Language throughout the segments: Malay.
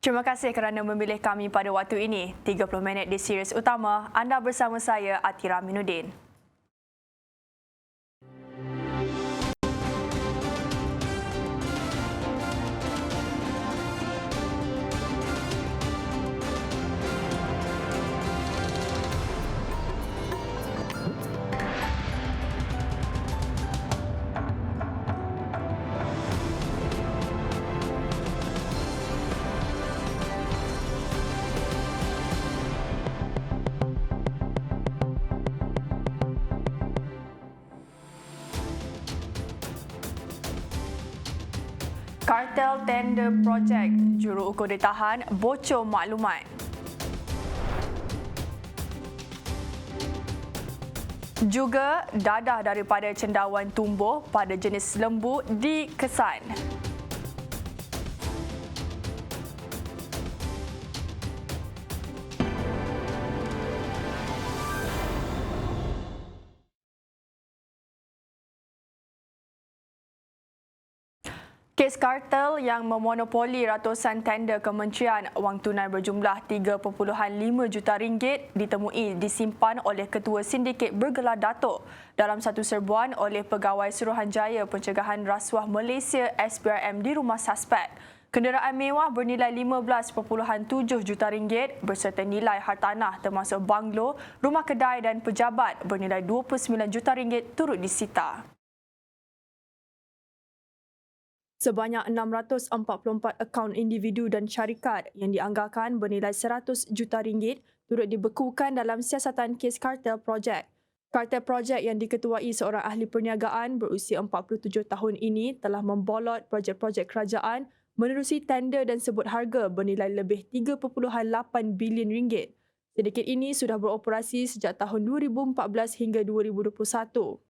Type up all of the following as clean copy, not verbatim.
Terima kasih kerana memilih kami pada waktu ini. 30 minit di series utama, anda bersama saya Atira Minuddin. Kartel tender projek, juruukur ditahan, bocor maklumat. Juga dadah daripada cendawan tumbuh pada jenis lembu dikesan. Kes kartel yang memonopoli ratusan tender Kementerian Wang Tunai berjumlah 3.5 juta ringgit ditemui disimpan oleh Ketua Sindiket Bergelar Datuk dalam satu serbuan oleh Pegawai Suruhanjaya Pencegahan Rasuah Malaysia SPRM di rumah suspek. Kenderaan mewah bernilai 15.7 juta ringgit berserta nilai hartanah termasuk banglo, rumah kedai dan pejabat bernilai 29 juta ringgit turut disita. Sebanyak 644 akaun individu dan syarikat yang dianggarkan bernilai 100 juta ringgit turut dibekukan dalam siasatan kes kartel projek. Kartel projek yang diketuai seorang ahli perniagaan berusia 47 tahun ini telah membolot projek-projek kerajaan menerusi tender dan sebut harga bernilai lebih 3.8 bilion ringgit. Sindiket ini sudah beroperasi sejak tahun 2014 hingga 2021.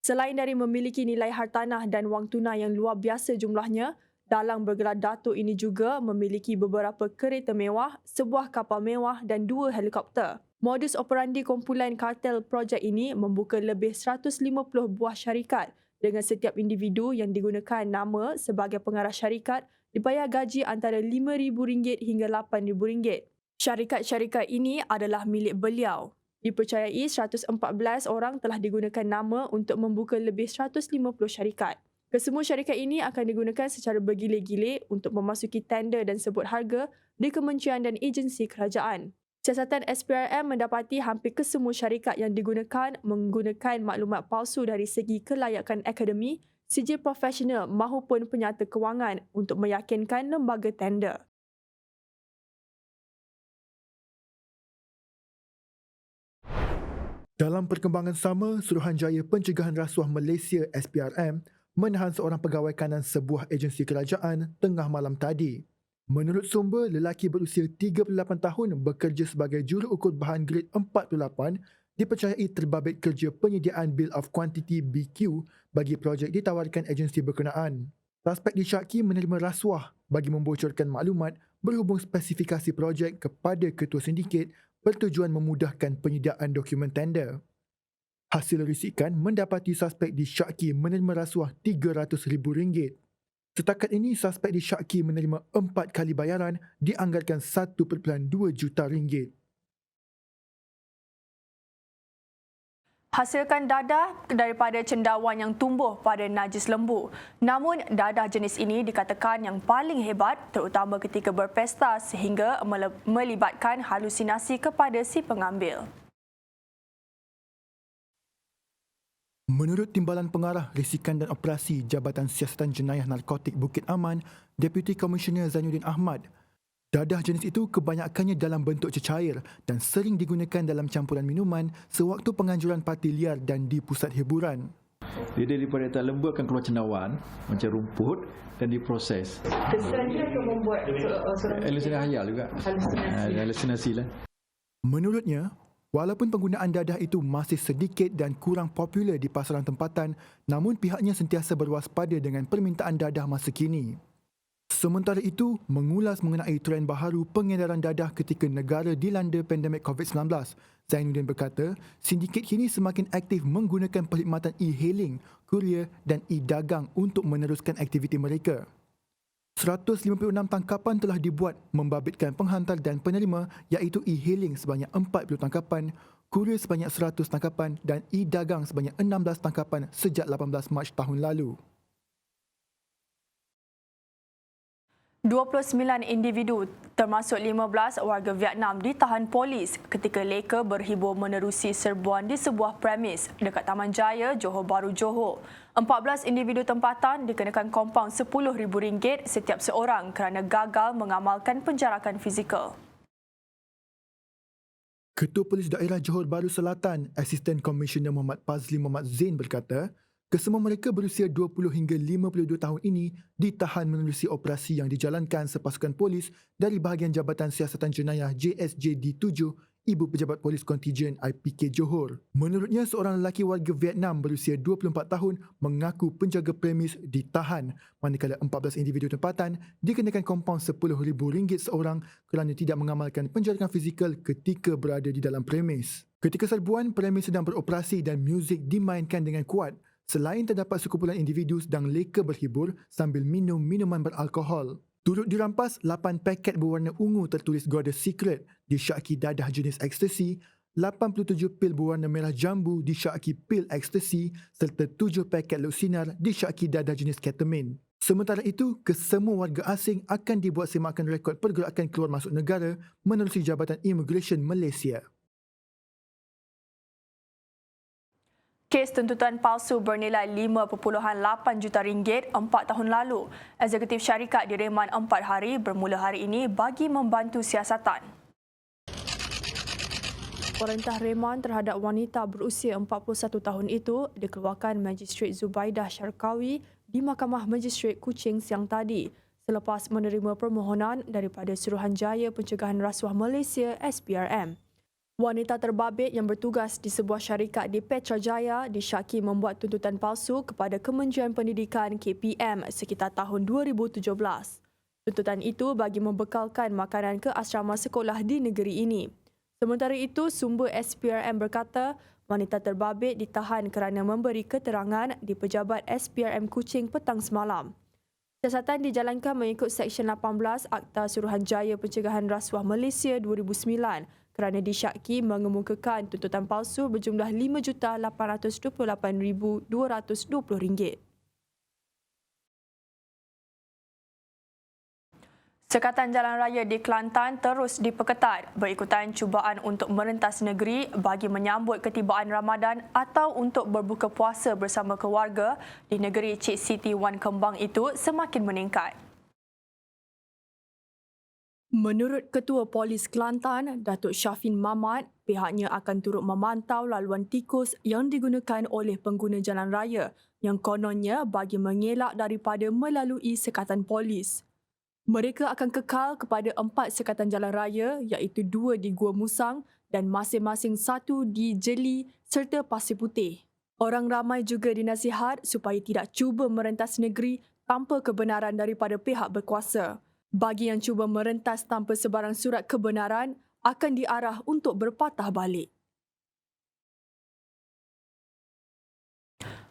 Selain dari memiliki nilai hartanah dan wang tunai yang luar biasa jumlahnya, dalang bergelar Datuk ini juga memiliki beberapa kereta mewah, sebuah kapal mewah dan 2 helikopter. Modus operandi kumpulan kartel projek ini membuka lebih 150 buah syarikat dengan setiap individu yang digunakan nama sebagai pengarah syarikat dibayar gaji antara RM5,000 hingga RM8,000. Syarikat-syarikat ini adalah milik beliau. Dipercayai 114 orang telah digunakan nama untuk membuka lebih 150 syarikat. Kesemua syarikat ini akan digunakan secara bergile-gile untuk memasuki tender dan sebut harga di kementerian dan agensi kerajaan. Siasatan SPRM mendapati hampir kesemua syarikat yang digunakan menggunakan maklumat palsu dari segi kelayakan akademi, sijil profesional mahupun penyata kewangan untuk meyakinkan lembaga tender. Dalam perkembangan sama, Suruhanjaya Pencegahan Rasuah Malaysia SPRM menahan seorang pegawai kanan sebuah agensi kerajaan tengah malam tadi. Menurut sumber, lelaki berusia 38 tahun bekerja sebagai juruukur bahan grade 48 dipercayai terbabit kerja penyediaan Bill of Quantity BQ bagi projek ditawarkan agensi berkenaan. Suspek disyaki menerima rasuah bagi membocorkan maklumat berhubung spesifikasi projek kepada ketua sindiket bertujuan memudahkan penyediaan dokumen tender. Hasil risikan mendapati suspek disyaki menerima rasuah RM300,000. Setakat ini, suspek disyaki menerima 4 kali bayaran dianggarkan RM1.2 juta. Hasilkan dadah daripada cendawan yang tumbuh pada najis lembu. Namun, dadah jenis ini dikatakan yang paling hebat terutama ketika berpesta sehingga melibatkan halusinasi kepada si pengambil. Menurut Timbalan Pengarah Risikan dan Operasi Jabatan Siasatan Jenayah Narkotik Bukit Aman, Deputi Komisioner Zainuddin Ahmad, dadah jenis itu kebanyakannya dalam bentuk cecair dan sering digunakan dalam campuran minuman sewaktu penganjuran parti liar dan di pusat hiburan. Dia daripada tak lembu akan keluar cendawan macam rumput dan diproses. Kesan dia akan membuat halusinasi hayal juga. Halusinasi lah. Menurutnya, walaupun penggunaan dadah itu masih sedikit dan kurang popular di pasaran tempatan, namun pihaknya sentiasa berwaspada dengan permintaan dadah masa kini. Sementara itu, mengulas mengenai trend baharu pengedaran dadah ketika negara dilanda pandemik COVID-19, Zainuddin berkata, sindiket kini semakin aktif menggunakan perkhidmatan e-hailing, kurier dan e-dagang untuk meneruskan aktiviti mereka. 156 tangkapan telah dibuat membabitkan penghantar dan penerima iaitu e-hailing sebanyak 40 tangkapan, kurir sebanyak 100 tangkapan dan e-dagang sebanyak 16 tangkapan sejak 18 Mac tahun lalu. 29 individu termasuk 15 warga Vietnam ditahan polis ketika leka berhibur menerusi serbuan di sebuah premis dekat Taman Jaya, Johor Bahru, Johor. 14 individu tempatan dikenakan kompaun RM10,000 setiap seorang kerana gagal mengamalkan penjarakan fizikal. Ketua Polis Daerah Johor Bahru Selatan, Asisten Komisioner Muhammad Fazli Muhammad Zain berkata, kesemua mereka berusia 20 hingga 52 tahun ini ditahan menerusi operasi yang dijalankan sepasukan polis dari bahagian Jabatan Siasatan Jenayah JSJD7, Ibu Pejabat Polis Kontijen IPK Johor. Menurutnya, seorang lelaki warga Vietnam berusia 24 tahun mengaku penjaga premis ditahan, manakala 14 individu tempatan dikenakan kompaun RM10,000 seorang kerana tidak mengamalkan penjarakan fizikal ketika berada di dalam premis. Ketika serbuan, premis sedang beroperasi dan muzik dimainkan dengan kuat. Selain terdapat sekumpulan individu sedang leka berhibur sambil minum minuman beralkohol. Turut dirampas 8 paket berwarna ungu tertulis Goddess Secret disyaki dadah jenis ekstasi, 87 pil berwarna merah jambu disyaki pil ekstasi serta 7 paket lusinar disyaki dadah jenis ketamin. Sementara itu, kesemua warga asing akan dibuat semakan rekod pergerakan keluar masuk negara menerusi Jabatan Immigration Malaysia. Kes tuntutan palsu bernilai RM5.8 juta 4 tahun lalu. Eksekutif syarikat direman 4 hari bermula hari ini bagi membantu siasatan. Perintah reman terhadap wanita berusia 41 tahun itu dikeluarkan Magistrate Zubaidah Syarkawi di Mahkamah Magistrate Kuching siang tadi selepas menerima permohonan daripada Suruhanjaya Pencegahan Rasuah Malaysia SPRM. Wanita terbabit yang bertugas di sebuah syarikat di Petrajaya disyaki membuat tuntutan palsu kepada Kementerian Pendidikan KPM sekitar tahun 2017. Tuntutan itu bagi membekalkan makanan ke asrama sekolah di negeri ini. Sementara itu, sumber SPRM berkata wanita terbabit ditahan kerana memberi keterangan di pejabat SPRM Kuching petang semalam. Siasatan dijalankan mengikut Seksyen 18 Akta Suruhanjaya Pencegahan Rasuah Malaysia 2009 kerana disyaki mengemukakan tuntutan palsu berjumlah RM5,828,220. Sekatan jalan raya di Kelantan terus diperketat berikutan cubaan untuk merentas negeri bagi menyambut ketibaan Ramadan atau untuk berbuka puasa bersama keluarga di negeri Cik Siti Wan Kembang itu semakin meningkat. Menurut Ketua Polis Kelantan, Datuk Syafin Mamat, pihaknya akan turut memantau laluan tikus yang digunakan oleh pengguna jalan raya yang kononnya bagi mengelak daripada melalui sekatan polis. Mereka akan kekal kepada 4 sekatan jalan raya iaitu 2 di Gua Musang dan masing-masing 1 di Jeli serta Pasir Putih. Orang ramai juga dinasihat supaya tidak cuba merentas negeri tanpa kebenaran daripada pihak berkuasa. Bagi yang cuba merentas tanpa sebarang surat kebenaran akan diarah untuk berpatah balik.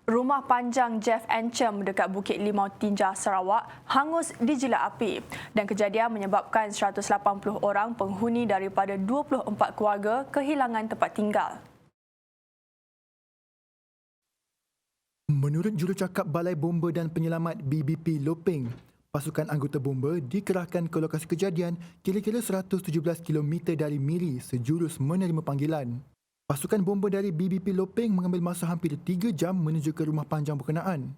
Rumah panjang Jeff Enchem dekat Bukit Limau Tinja, Sarawak hangus dijilat api dan kejadian menyebabkan 180 orang penghuni daripada 24 keluarga kehilangan tempat tinggal. Menurut Jurucakap Balai Bomba dan Penyelamat BBP Lopeng, pasukan anggota bomba dikerahkan ke lokasi kejadian kira-kira 117 km dari Miri sejurus menerima panggilan. Pasukan bomba dari BBP Lopeng mengambil masa hampir 3 jam menuju ke rumah panjang berkenaan.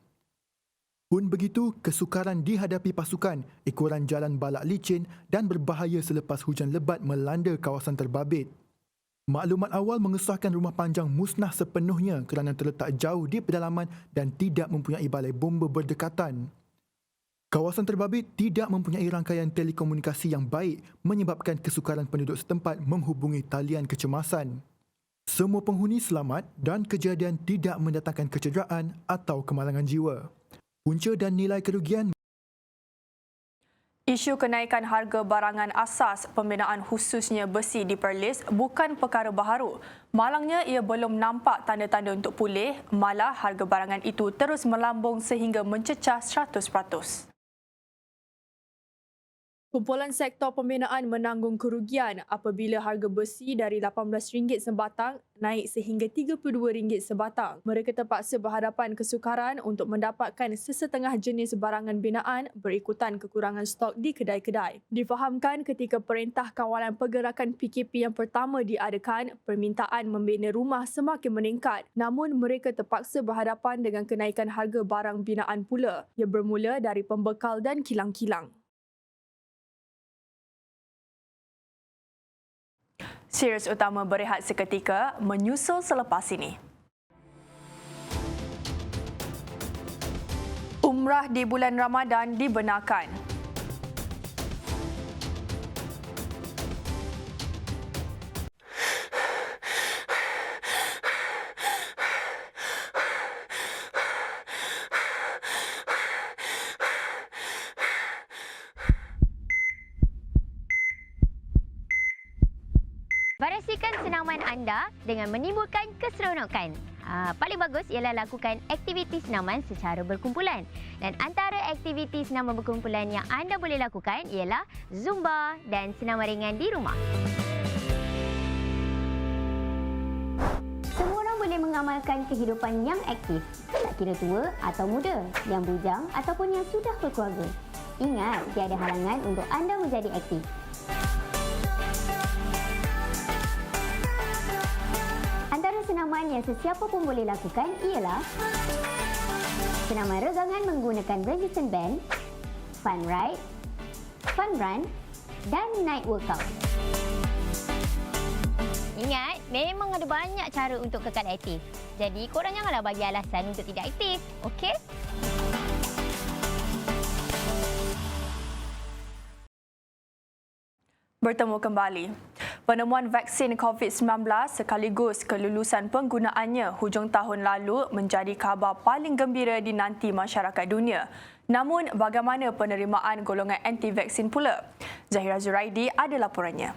Pun begitu, kesukaran dihadapi pasukan, ekoran jalan balak licin dan berbahaya selepas hujan lebat melanda kawasan terbabit. Maklumat awal mengesahkan rumah panjang musnah sepenuhnya kerana terletak jauh di pedalaman dan tidak mempunyai balai bomba berdekatan. Kawasan terbabit tidak mempunyai rangkaian telekomunikasi yang baik menyebabkan kesukaran penduduk setempat menghubungi talian kecemasan. Semua penghuni selamat dan kejadian tidak mendatangkan kecederaan atau kemalangan jiwa. Punca dan nilai kerugian. Isu kenaikan harga barangan asas pembinaan khususnya besi di Perlis bukan perkara baharu. Malangnya ia belum nampak tanda-tanda untuk pulih, malah harga barangan itu terus melambung sehingga mencecah 100%. Kumpulan sektor pembinaan menanggung kerugian apabila harga besi dari RM18 sebatang naik sehingga RM32 sebatang. Mereka terpaksa berhadapan kesukaran untuk mendapatkan sesetengah jenis barangan binaan berikutan kekurangan stok di kedai-kedai. Difahamkan ketika Perintah Kawalan Pergerakan PKP yang pertama diadakan, permintaan membina rumah semakin meningkat. Namun mereka terpaksa berhadapan dengan kenaikan harga barang binaan pula yang bermula dari pembekal dan kilang-kilang. Serius utama berehat seketika menyusul selepas ini. Umrah di bulan Ramadan dibenarkan. Variasikan senaman anda dengan menimbulkan keseronokan. Paling bagus ialah lakukan aktiviti senaman secara berkumpulan. Dan antara aktiviti senaman berkumpulan yang anda boleh lakukan ialah Zumba dan senaman ringan di rumah. Semua orang boleh mengamalkan kehidupan yang aktif, tak kira tua atau muda, yang bujang ataupun yang sudah berkeluarga. Ingat, tiada halangan untuk anda menjadi aktif. Antara senaman yang sesiapa pun boleh lakukan ialah senaman regangan menggunakan resistance band, fun ride, fun run dan night workout. Ingat, memang ada banyak cara untuk kekal aktif. Jadi, korang janganlah bagi alasan untuk tidak aktif, okey? Bertemu kembali. Penemuan vaksin COVID-19 sekaligus kelulusan penggunaannya hujung tahun lalu menjadi khabar paling gembira dinanti masyarakat dunia. Namun, bagaimana penerimaan golongan anti-vaksin pula? Zahira Zuraidi ada laporannya.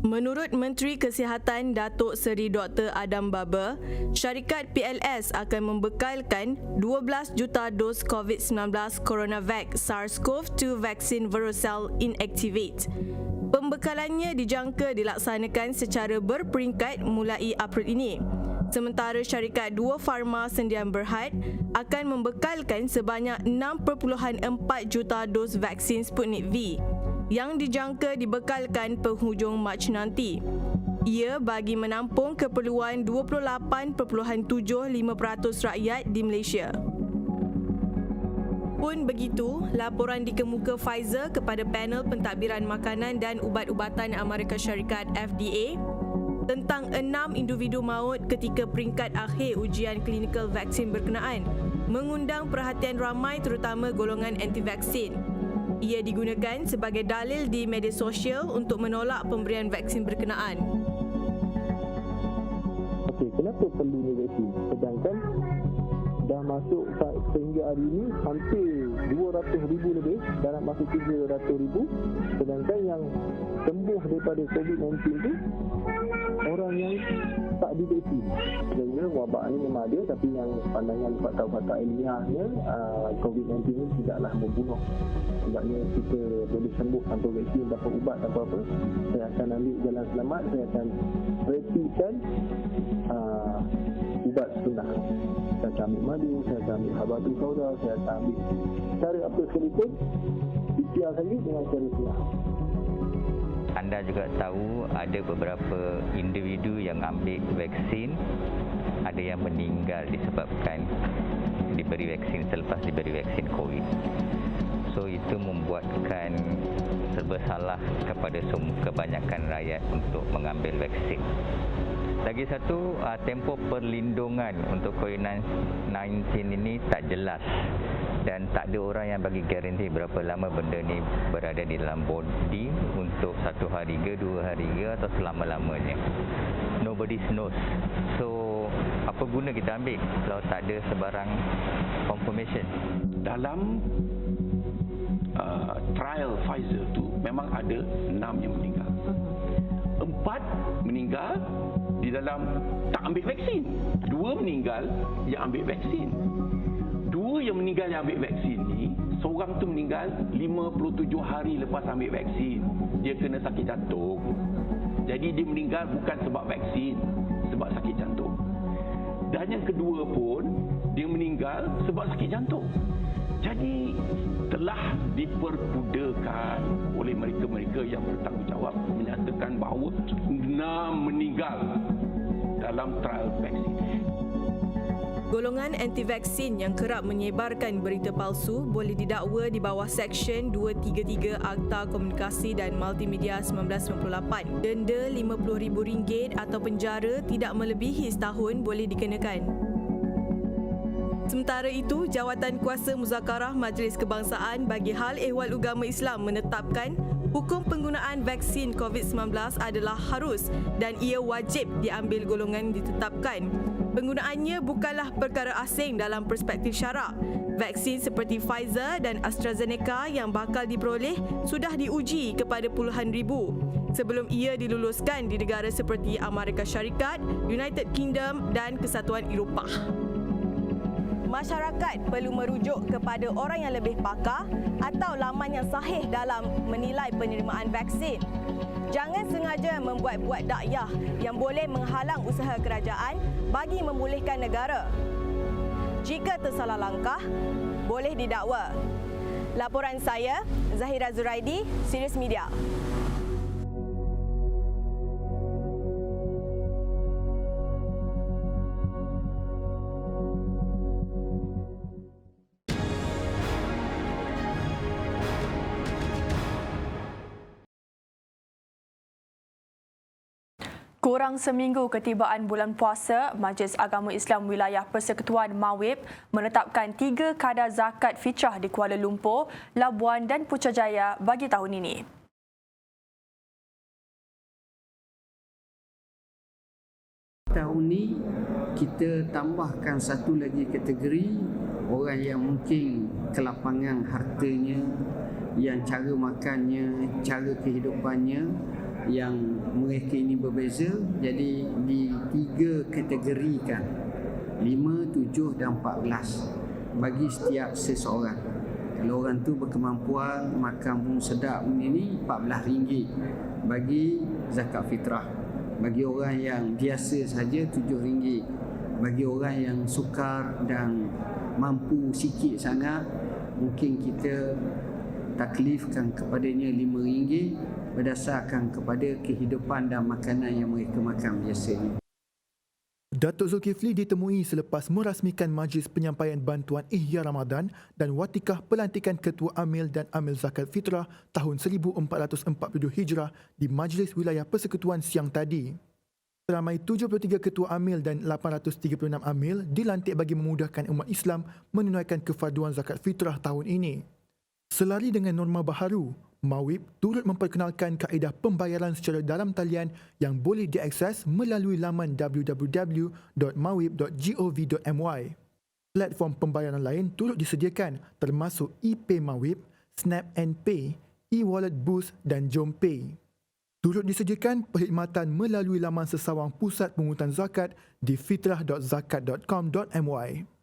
Menurut Menteri Kesihatan Datuk Seri Dr. Adam Baba, syarikat PLS akan membekalkan 12 juta dos COVID-19 CoronaVac SARS-CoV-2 vaksin Verocell Inactivate. Pembekalannya dijangka dilaksanakan secara berperingkat mulai April ini. Sementara syarikat Dua Farma Sendian Berhad akan membekalkan sebanyak 6.4 juta dos vaksin Sputnik V yang dijangka dibekalkan penghujung Mac nanti. Ia bagi menampung keperluan 28.75% rakyat di Malaysia. Pun begitu, laporan dikemuka Pfizer kepada panel pentadbiran makanan dan ubat-ubatan Amerika Syarikat FDA tentang 6 individu maut ketika peringkat akhir ujian klinikal vaksin berkenaan mengundang perhatian ramai terutama golongan anti-vaksin. Ia digunakan sebagai dalil di media sosial untuk menolak pemberian vaksin berkenaan. Okey, kenapa perlunya vaksin? Sedangkan dah masuk sehingga hari ini hampir 200,000 lebih dalam masa 300,000. Sedangkan yang sembuh daripada COVID-19 itu orang yang tak divaksin. Sebenarnya wabak ini memang ada, tapi yang pandangan fakta-fakta ilmiahnya COVID-19 ini tidaklah membunuh. Sebabnya kita boleh sembuh tanpa vaksin, tanpa ubat, tanpa apa. Saya akan ambil jalan selamat, saya akan retikan ubat sunnah. Saya akan ambil madu, saya akan ambil habatul sauda, saya akan ambil cara apa sekalipun, ikhtiar saja dengan cara sunnah. Anda juga tahu ada beberapa individu yang ambil vaksin, ada yang meninggal disebabkan diberi vaksin selepas diberi vaksin COVID. So itu membuatkan serba salah kepada kebanyakan rakyat untuk mengambil vaksin. Lagi satu, tempoh perlindungan untuk COVID-19 ini tak jelas dan tak ada orang yang bagi garanti berapa lama benda ni berada di dalam body untuk 1 hari ke 2 hari ke atau selama-lamanya. Nobody knows. So apa guna kita ambil kalau tak ada sebarang confirmation? Dalam trial Pfizer tu memang ada 6 yang meninggal. 4 meninggal di dalam tak ambil vaksin. 2 meninggal yang ambil vaksin. 2 dua yang meninggal yang ambil vaksin ni, seorang tu meninggal 57 hari lepas ambil vaksin. Dia kena sakit jantung. Jadi dia meninggal bukan sebab vaksin, sebab sakit jantung. Dan yang kedua pun, dia meninggal sebab sakit jantung. Jadi telah diperkudakan oleh mereka-mereka yang bertanggungjawab menyatakan bahawa 6 meninggal dalam trial vaksin. Golongan anti-vaksin yang kerap menyebarkan berita palsu boleh didakwa di bawah Seksyen 233 Akta Komunikasi dan Multimedia 1998. Denda RM50,000 atau penjara tidak melebihi setahun boleh dikenakan. Sementara itu, Jawatan Kuasa Muzakarah Majlis Kebangsaan bagi Hal Ehwal Agama Islam menetapkan hukum penggunaan vaksin COVID-19 adalah harus dan ia wajib diambil golongan ditetapkan. Penggunaannya bukanlah perkara asing dalam perspektif syarak. Vaksin seperti Pfizer dan AstraZeneca yang bakal diperoleh sudah diuji kepada puluhan ribu sebelum ia diluluskan di negara seperti Amerika Syarikat, United Kingdom dan Kesatuan Eropah. Masyarakat perlu merujuk kepada orang yang lebih pakar atau laman yang sahih dalam menilai penerimaan vaksin. Jangan sengaja membuat-buat dakwah yang boleh menghalang usaha kerajaan bagi memulihkan negara. Jika tersalah langkah, boleh didakwa. Laporan saya, Zahira Zuraidi, Sirius Media. Kurang seminggu ketibaan bulan puasa, Majlis Agama Islam Wilayah Persekutuan Mawib menetapkan 3 kadar zakat fitrah di Kuala Lumpur, Labuan dan Putrajaya bagi tahun ini. Tahun ini kita tambahkan satu lagi kategori orang yang mungkin kelapangan hartanya, yang cara makannya, cara kehidupannya yang mereka ini berbeza. Jadi di 3 kategorikan, 5, 7 dan 14 bagi setiap seseorang. Kalau orang tu berkemampuan makan pun sedap ini RM14 bagi zakat fitrah. Bagi orang yang biasa saja RM7. Bagi orang yang sukar dan mampu sikit sangat, mungkin kita taklifkan kepadanya RM5 berdasarkan kepada kehidupan dan makanan yang mereka makan biasanya. Datuk Zulkifli ditemui selepas merasmikan Majlis Penyampaian Bantuan Ihya Ramadan dan watikah pelantikan Ketua Amil dan Amil Zakat Fitrah tahun 1442 Hijrah di Majlis Wilayah Persekutuan siang tadi. Seramai 73 Ketua Amil dan 836 Amil dilantik bagi memudahkan umat Islam menunaikan kefarduan zakat fitrah tahun ini. Selari dengan norma baharu, Mawib turut memperkenalkan kaedah pembayaran secara dalam talian yang boleh diakses melalui laman www.mawib.gov.my. Platform pembayaran lain turut disediakan termasuk ePay Mawib, Snap and Pay, eWallet Boost dan JomPay. Turut disediakan perkhidmatan melalui laman sesawang Pusat Pungutan Zakat di fitrah.zakat.com.my.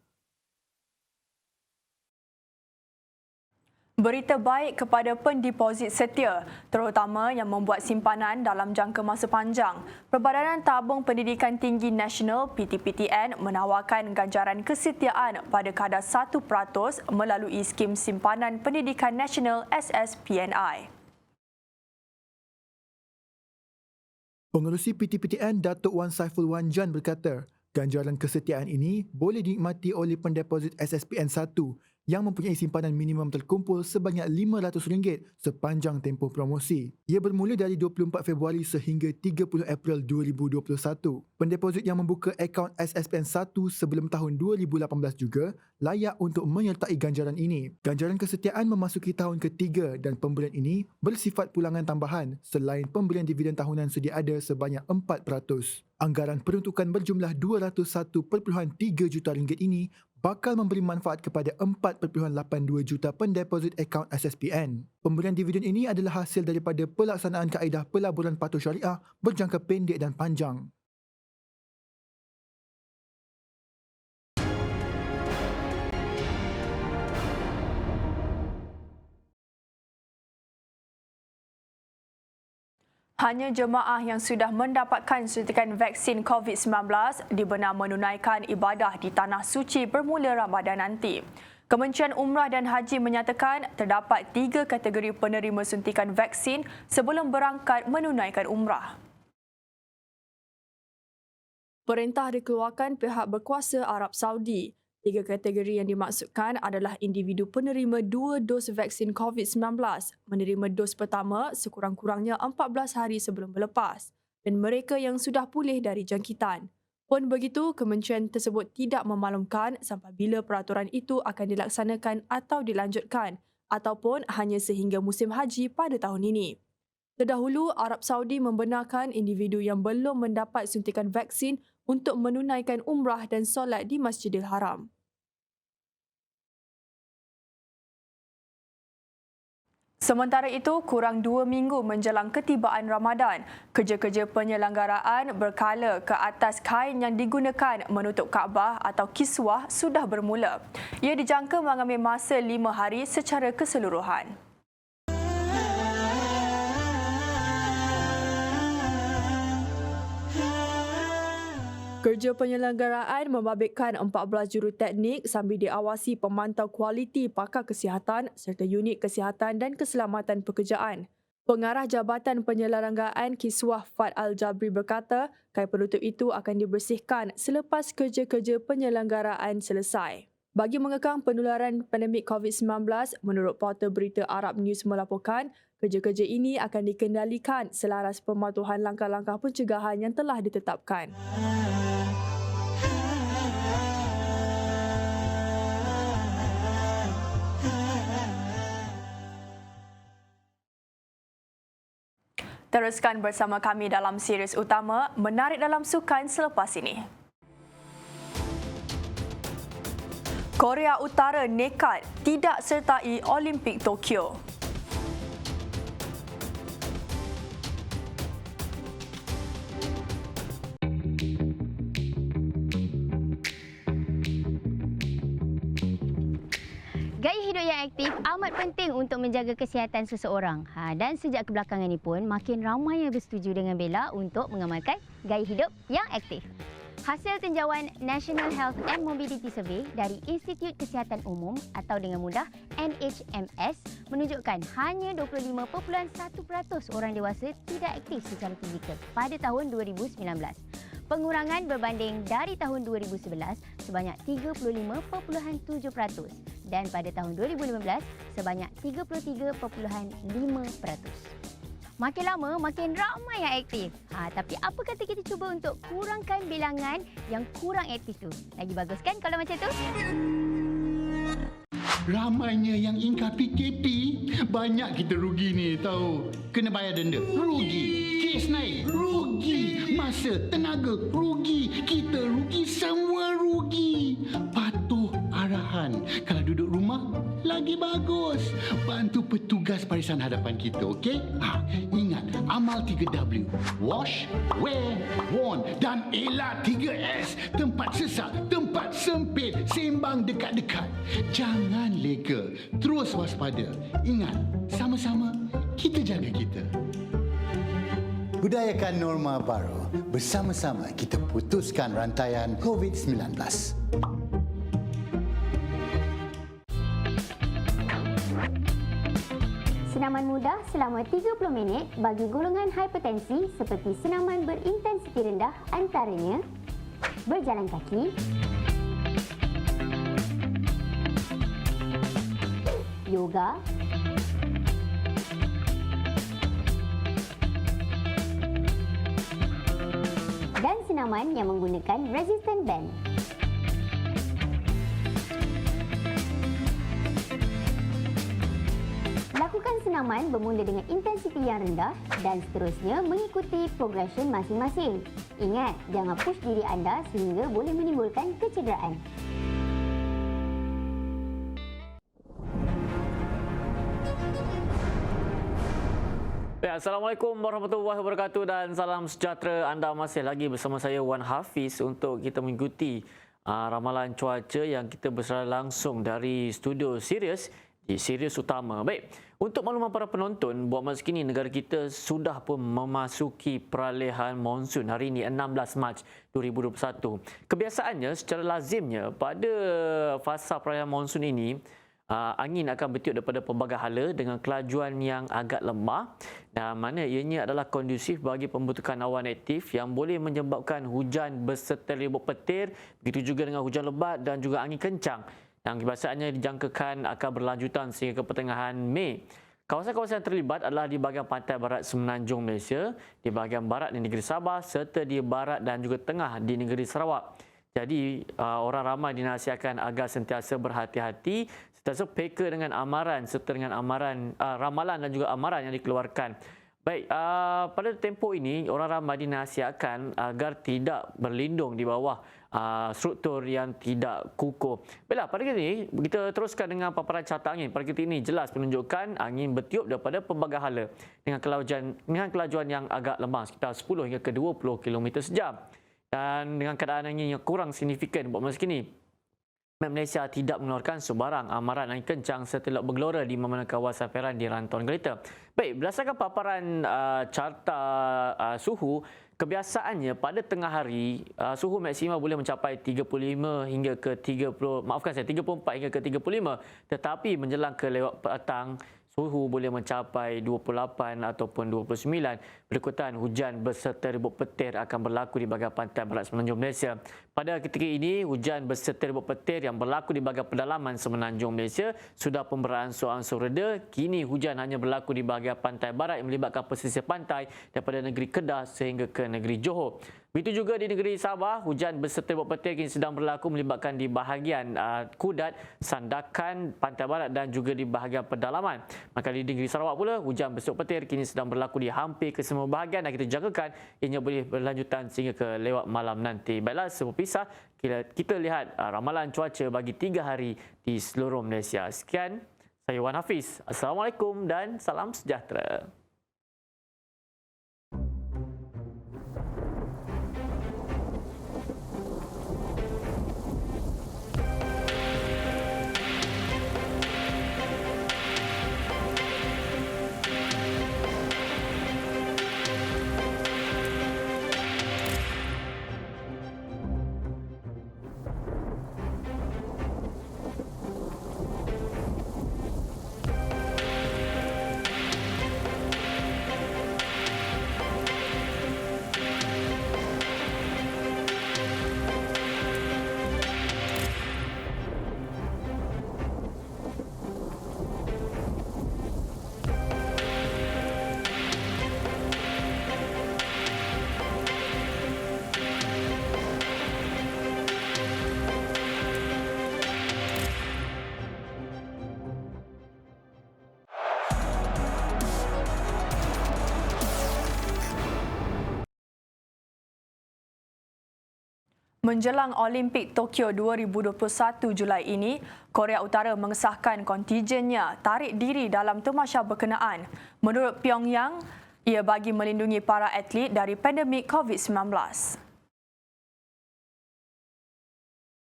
Berita baik kepada pendeposit setia, terutama yang membuat simpanan dalam jangka masa panjang. Perbadanan Tabung Pendidikan Tinggi Nasional (PTPTN) menawarkan ganjaran kesetiaan pada kadar 1% melalui skim simpanan pendidikan nasional SSPNI. Pengerusi PTPTN Datuk Wan Saiful Wanjan berkata, ganjaran kesetiaan ini boleh dinikmati oleh pendeposit SSPN 1 yang mempunyai simpanan minimum terkumpul sebanyak RM500 sepanjang tempoh promosi. Ia bermula dari 24 Februari sehingga 30 April 2021. Pendeposit yang membuka akaun SSPN 1 sebelum tahun 2018 juga layak untuk menyertai ganjaran ini. Ganjaran kesetiaan memasuki tahun ketiga dan pemberian ini bersifat pulangan tambahan selain pemberian dividen tahunan sedia ada sebanyak 4%. Anggaran peruntukan berjumlah RM201.3 juta ini bakal memberi manfaat kepada 4.82 juta pendeposit akaun SSPN. Pemberian dividen ini adalah hasil daripada pelaksanaan kaedah pelaburan patuh syariah berjangka pendek dan panjang. Hanya jemaah yang sudah mendapatkan suntikan vaksin COVID-19 dibenar menunaikan ibadah di Tanah Suci bermula Ramadan nanti. Kementerian Umrah dan Haji menyatakan terdapat 3 kategori penerima suntikan vaksin sebelum berangkat menunaikan umrah. Perintah dikeluarkan pihak berkuasa Arab Saudi. 3 kategori yang dimaksudkan adalah individu penerima 2 dos vaksin COVID-19, menerima dos pertama sekurang-kurangnya 14 hari sebelum berlepas, dan mereka yang sudah pulih dari jangkitan. Pun begitu, kementerian tersebut tidak memaklumkan sampai bila peraturan itu akan dilaksanakan atau dilanjutkan, ataupun hanya sehingga musim haji pada tahun ini. Terdahulu, Arab Saudi membenarkan individu yang belum mendapat suntikan vaksin untuk menunaikan umrah dan solat di Masjidil Haram. Sementara itu, kurang 2 minggu menjelang ketibaan Ramadan, kerja-kerja penyelenggaraan berkala ke atas kain yang digunakan menutup Kaabah atau kiswah sudah bermula. Ia dijangka mengambil masa 5 hari secara keseluruhan. Kerja penyelenggaraan membabitkan 14 juruteknik sambil diawasi pemantau kualiti pakar kesihatan serta unit kesihatan dan keselamatan pekerjaan. Pengarah Jabatan Penyelenggaraan Kiswah Fad Al-Jabri berkata, kain penutup itu akan dibersihkan selepas kerja-kerja penyelenggaraan selesai. Bagi mengekang penularan pandemik COVID-19, menurut portal berita Arab News melaporkan, kerja-kerja ini akan dikendalikan selaras pematuhan langkah-langkah pencegahan yang telah ditetapkan. Teruskan bersama kami dalam series utama Menarik Dalam Sukan selepas ini. Korea Utara nekat tidak sertai Olimpik Tokyo. Gaya hidup yang aktif amat penting untuk menjaga kesihatan seseorang. Dan sejak kebelakangan ini pun makin ramai yang bersetuju dengan Bella untuk mengamalkan gaya hidup yang aktif. Hasil tinjauan National Health and Mobility Survey dari Institut Kesihatan Umum atau dengan mudah NHMS menunjukkan hanya 25.1% orang dewasa tidak aktif secara fizikal pada tahun 2019. Pengurangan berbanding dari tahun 2011 sebanyak 35.7% dan pada tahun 2015 sebanyak 33.5%. Makin lama, makin ramai yang aktif. Tapi apa kata kita cuba untuk kurangkan bilangan yang kurang aktif tu? Lagi bagus kan kalau macam tu? Ramainya yang ingkar PKP, banyak kita rugi ni tahu. Kena bayar denda, rugi. Kes naik, rugi. Masa, tenaga, rugi. Kita rugi, semua rugi. Patuh arahan. Kalau duduk rumah, lagi bagus. Bantu petugas barisan hadapan kita, okey? Ingat, amal 3W. Wash, wear, warn. Dan elak 3S. Tempat sesak, tempat sempit, sembang dekat-dekat. Jangan lega, terus waspada. Ingat, sama-sama kita jaga kita. Budayakan norma baru. Bersama-sama kita putuskan rantaian COVID-19. Senaman mudah selama 30 minit bagi golongan hipertensi seperti senaman berintensiti rendah antaranya berjalan kaki, yoga, dan senaman yang menggunakan resistant band. Lakukan senaman bermula dengan intensiti yang rendah dan seterusnya mengikuti progression masing-masing. Ingat, jangan push diri anda sehingga boleh menimbulkan kecederaan. Assalamualaikum warahmatullahi wabarakatuh dan salam sejahtera. Anda masih lagi bersama saya Wan Hafiz untuk kita mengikuti ramalan cuaca yang kita bersara langsung dari studio Sirius di Sirius Utama. Baik, untuk makluman para penonton, buat masa kini negara kita sudah pun memasuki peralihan monsun hari ini 16 Mac 2021. Kebiasaannya secara lazimnya pada fasa peralihan monsun ini angin akan bertiup daripada pelbagai hala dengan kelajuan yang agak lemah dan mana ianya adalah kondusif bagi pembentukan awan aktif yang boleh menyebabkan hujan berserta ribut petir, begitu juga dengan hujan lebat dan juga angin kencang. Yang kebiasaannya dijangkakan akan berlanjutan sehingga ke pertengahan Mei. Kawasan-kawasan yang terlibat adalah di bahagian pantai barat Semenanjung Malaysia, di bahagian barat di negeri Sabah serta di barat dan juga tengah di negeri Sarawak. Jadi, orang ramai dinasihatkan agar sentiasa berhati-hati, sentiasa peka dengan amaran serta dengan ramalan dan juga amaran yang dikeluarkan. Baik, pada tempoh ini, orang ramai dinasihatkan agar tidak berlindung di bawah struktur yang tidak kukuh. Baiklah, pada kali ini kita teruskan dengan paparan carta angin. Pada kali ini jelas menunjukkan angin bertiup daripada pelbagai hala dengan kelajuan yang agak lemah sekitar 10 hingga ke 20 km sejam. Dan dengan keadaan angin yang kurang signifikan buat masa kini, Malaysia tidak mengeluarkan sebarang amaran angin kencang serta lok bergelora di mana kawasan Peran di rantauan kereta. Baik, berdasarkan paparan carta suhu, kebiasaannya pada tengah hari suhu maksima boleh mencapai 34 hingga ke 35, tetapi menjelang ke lewat petang suhu boleh mencapai 28 ataupun 29. Berikutan hujan berserta ribut petir akan berlaku di bahagian pantai barat Semenanjung Malaysia. Pada ketika ini, hujan berserta ribut petir yang berlaku di bahagian pedalaman Semenanjung Malaysia sudah pun beransur-ansur reda. Kini hujan hanya berlaku di bahagian pantai barat yang melibatkan pesisir pantai daripada negeri Kedah sehingga ke negeri Johor. Begitu juga di negeri Sabah, hujan berserta ribut petir kini sedang berlaku melibatkan di bahagian Kudat, Sandakan, Pantai Barat dan juga di bahagian pedalaman. Maka di negeri Sarawak pula, hujan berserta petir kini sedang berlaku di hampir ke semua bahagian dan kita jangkakan ianya boleh berlanjutan sehingga ke lewat malam nanti. Baiklah, sebelum pisah, kita lihat ramalan cuaca bagi 3 hari di seluruh Malaysia. Sekian, saya Wan Hafiz. Assalamualaikum dan salam sejahtera. Menjelang Olimpik Tokyo 2021 Julai ini, Korea Utara mengesahkan kontinjennya tarik diri dalam tamasya berkenaan. Menurut Pyongyang, ia bagi melindungi para atlet dari pandemik COVID-19.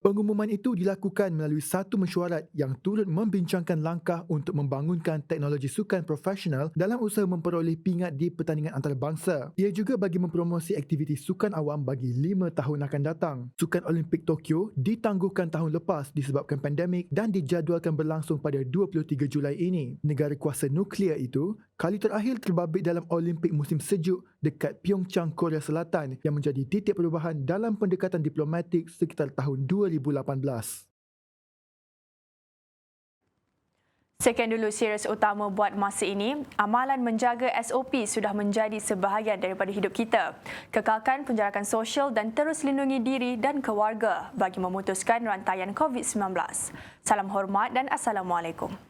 Pengumuman itu dilakukan melalui satu mesyuarat yang turut membincangkan langkah untuk membangunkan teknologi sukan profesional dalam usaha memperoleh pingat di pertandingan antarabangsa. Ia juga bagi mempromosi aktiviti sukan awam bagi 5 tahun akan datang. Sukan Olimpik Tokyo ditangguhkan tahun lepas disebabkan pandemik dan dijadualkan berlangsung pada 23 Julai ini. Negara kuasa nuklear itu kali terakhir terbabit dalam Olimpik musim sejuk dekat Pyeongchang, Korea Selatan yang menjadi titik perubahan dalam pendekatan diplomatik sekitar tahun 2018. Sekian dulu Sirius Utama buat masa ini. Amalan menjaga SOP sudah menjadi sebahagian daripada hidup kita. Kekalkan penjarakan sosial dan terus lindungi diri dan keluarga bagi memutuskan rantaian COVID-19. Salam hormat dan Assalamualaikum.